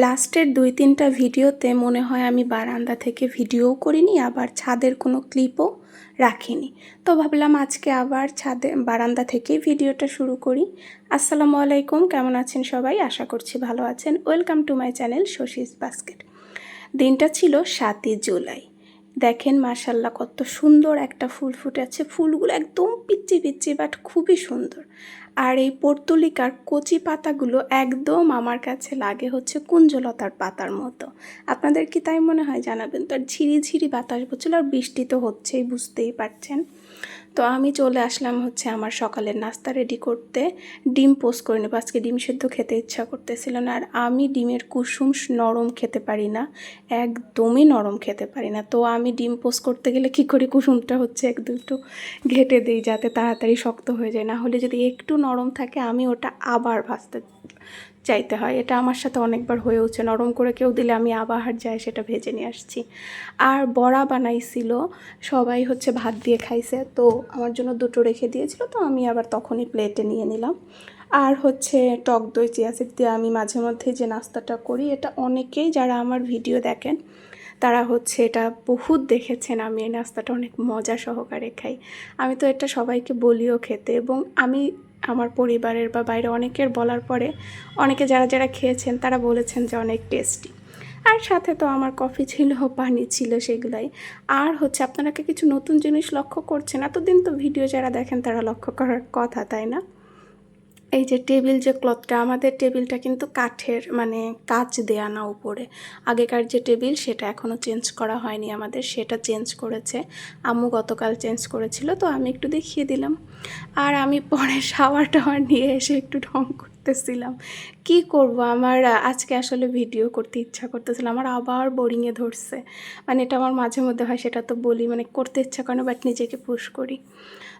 লাস্টের ২-৩টা ভিডিওতে মনে হয় আমি বারান্দা থেকে ভিডিও করিনি, আবার ছাদের কোনো ক্লিপও রাখিনি। তো ভাবলাম আজকে আবার বারান্দা থেকেই ভিডিওটা শুরু করি। আসসালামু আলাইকুম, কেমন আছেন সবাই? আশা করছি ভালো আছেন। Welcome to my channel Shashi's basket. দিনটা ছিল ৭ই জুলাই। দেখেন মাশাল্লাহ কত সুন্দর একটা ফুল ফুটেছে। ফুলগুলো একদম পিচ্চি পিচ্চি বাট খুবই সুন্দর। আর এই পর্তুলিকার কচি পাতাগুলো একদম আমার কাছে লাগে হচ্ছে কুঞ্জলতার পাতার মতো। আপনাদের কি তাই মনে হয় জানাবেন। তো আর ঝিরিঝিরি বাতাস বলছিল, আর বৃষ্টি তো হচ্ছেই, বুঝতেই পারছেন। তো আমি চলে আসলাম হচ্ছে আমার সকালের নাস্তা রেডি করতে। ডিম পোস্ট করে নেব, আজকে ডিম সেদ্ধ খেতে ইচ্ছা করতেছিল না। আর আমি ডিমের কুসুম নরম খেতে পারি না, একদমই নরম খেতে পারি না। তো আমি ডিম পোস্ট করতে গেলে কী করি, কুসুমটা হচ্ছে একটু ঘেটে দিই যাতে তাড়াতাড়ি শক্ত হয়ে যায়। না হলে যদি একটু নরম থাকে আমি ওটা আবার ভাজতে চাইতে হয়। এটা আমার সাথে অনেকবার হয়েওছে, নরম করে কেউ দিলে আমি আবার যাই সেটা ভেজে নিয়ে আসছি। আর বড়া বানাইছিল, সবাই হচ্ছে ভাত দিয়ে খাইছে, তো আমার জন্য দুটো রেখে দিয়েছিল, তো আমি আবার তখনই প্লেটে নিয়ে নিলাম। আর হচ্ছে টক দই চিয়া সিড দিয়ে আমি মাঝে মধ্যে যে নাস্তাটা করি, এটা অনেকেই যারা আমার ভিডিও দেখেন তারা হচ্ছে এটা বহুত দেখেছেন। আমি এই নাস্তাটা অনেক মজা সহকারে খাই। আমি তো এটা সবাইকে বলিও খেতে, এবং আমি আমার পরিবারের বা বাইরে অনেকের বলার পরে অনেকে যারা যারা খেয়েছেন তারা বলেছেন যে অনেক টেস্টি। আর সাথে তো আমার কফি ছিল, পানি ছিল, সেগুলাই। আর হচ্ছে আপনারা কি কিছু নতুন জিনিস লক্ষ্য করছেন? এতদিন তো ভিডিও যারা দেখেন তারা লক্ষ্য করার কথা, তাই না? এই যে টেবিল যে ক্লথটা, আমাদের টেবিলটা কিন্তু কাঠের, মানে কাচ দেয়া না উপরে। আগেকার যে টেবিল সেটা এখনও চেঞ্জ করা হয়নি আমাদের, সেটা চেঞ্জ করেছে আম্মু, গতকাল চেঞ্জ করেছিল, তো আমি একটু দেখিয়ে দিলাম। আর আমি পরে শাওয়ার টাওয়ার নিয়ে এসে একটু ঢং করতেছিলাম। কি করব, আমার আজকে আসলে ভিডিও করতে ইচ্ছা করতেছিল, আমার আবার বোরিংয়ে ধরছে। মানে এটা আমার মাঝে মধ্যে হয়, সেটা তো বলি, মানে করতে ইচ্ছা করে না বাট নিজেকে পুশ করি।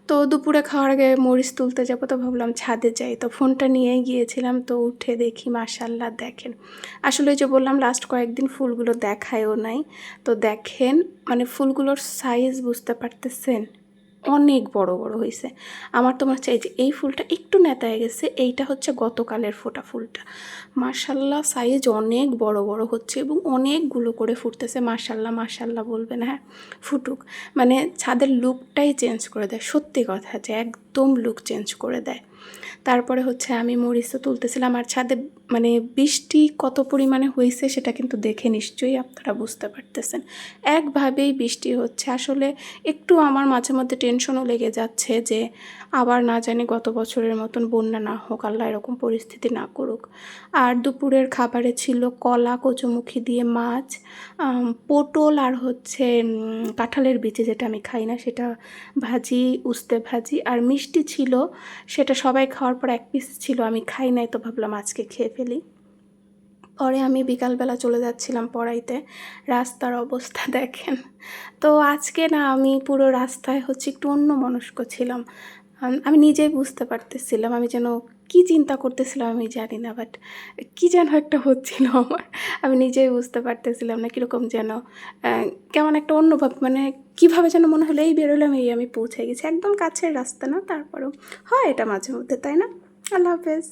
তো দুপুরে খাওয়ার আগে মরিচ তুলতে যাবো, তো ভাবলাম ছাদে যাই, তো ফোনটা নিয়েই গিয়েছিলাম। তো উঠে দেখি মাশাল্লাহ, দেখেন আসলে যে বললাম লাস্ট কয়েকদিন ফুলগুলো দেখায়ও নাই। তো দেখেন মানে ফুলগুলোর সাইজ বুঝতে পারতেছেন, অনেক বড় বড় হয়েছে। আমার তো মনে হচ্ছে এই ফুলটা একটু নেতায় গেছে, এইটা হচ্ছে গতকালের ফোটা ফুলটা। মাশাল্লাহ সাইজ অনেক বড় বড় হচ্ছে এবং অনেকগুলো করে ফুটতেছে। মাশাল্লাহ মাশাল্লাহ বলবেন, হ্যাঁ ফুটুক। মানে ছাদের লুকটাই চেঞ্জ করে দেয়, সত্যি কথা, যে একদম লুক চেঞ্জ করে দেয়। তারপরে হচ্ছে আমি মরিচ তো তুলতেছিলাম। আর ছাদে মানে বৃষ্টি কত পরিমাণে হয়েছে সেটা কিন্তু দেখে নিশ্চয়ই আপনারা বুঝতে পারতেছেন। একভাবেই বৃষ্টি হচ্ছে। আসলে একটু আমার মাঝে মধ্যে টেনশনও লেগে যাচ্ছে যে আবার না জানি গত বছরের মতন বন্যা না হোক, আল্লাহ এরকম পরিস্থিতি না করুক। আর দুপুরের খাবারে ছিল কলা, কচুমুখী দিয়ে মাছ, পটল, আর হচ্ছে কাঁঠালের বিচি, যেটা আমি খাই না, সেটা ভাজি, উস্তে ভাজি। আর মিষ্টি ছিল, সেটা সবাই খাওয়ার পর এক পিস ছিল, আমি খাই নাই, তো ভাবলাম আজকে খেয়ে ফেলি। পরে আমি বিকালবেলা চলে যাচ্ছিলাম পড়াইতে, রাস্তার অবস্থা দেখেন। তো আজকে না আমি পুরো রাস্তায় হচ্ছে একটু অন্যমনস্ক ছিলাম। আমি নিজেই বুঝতে পারতেছিলাম আমি যেন কী চিন্তা করতেছিলাম আমি জানি না, বাট কী যেন একটা হচ্ছিল আমার, আমি নিজেই বুঝতে পারতেছিলাম না। কীরকম যেন কেমন একটা অন্যভাবে, মানে কীভাবে যেন মনে হলো এই বেরোলাম, এই আমি পৌঁছে গেছি। একদম কাছের রাস্তা না, তারপরেও হয় এটা মাঝে মধ্যে, তাই না? আল্লাহ হাফেজ।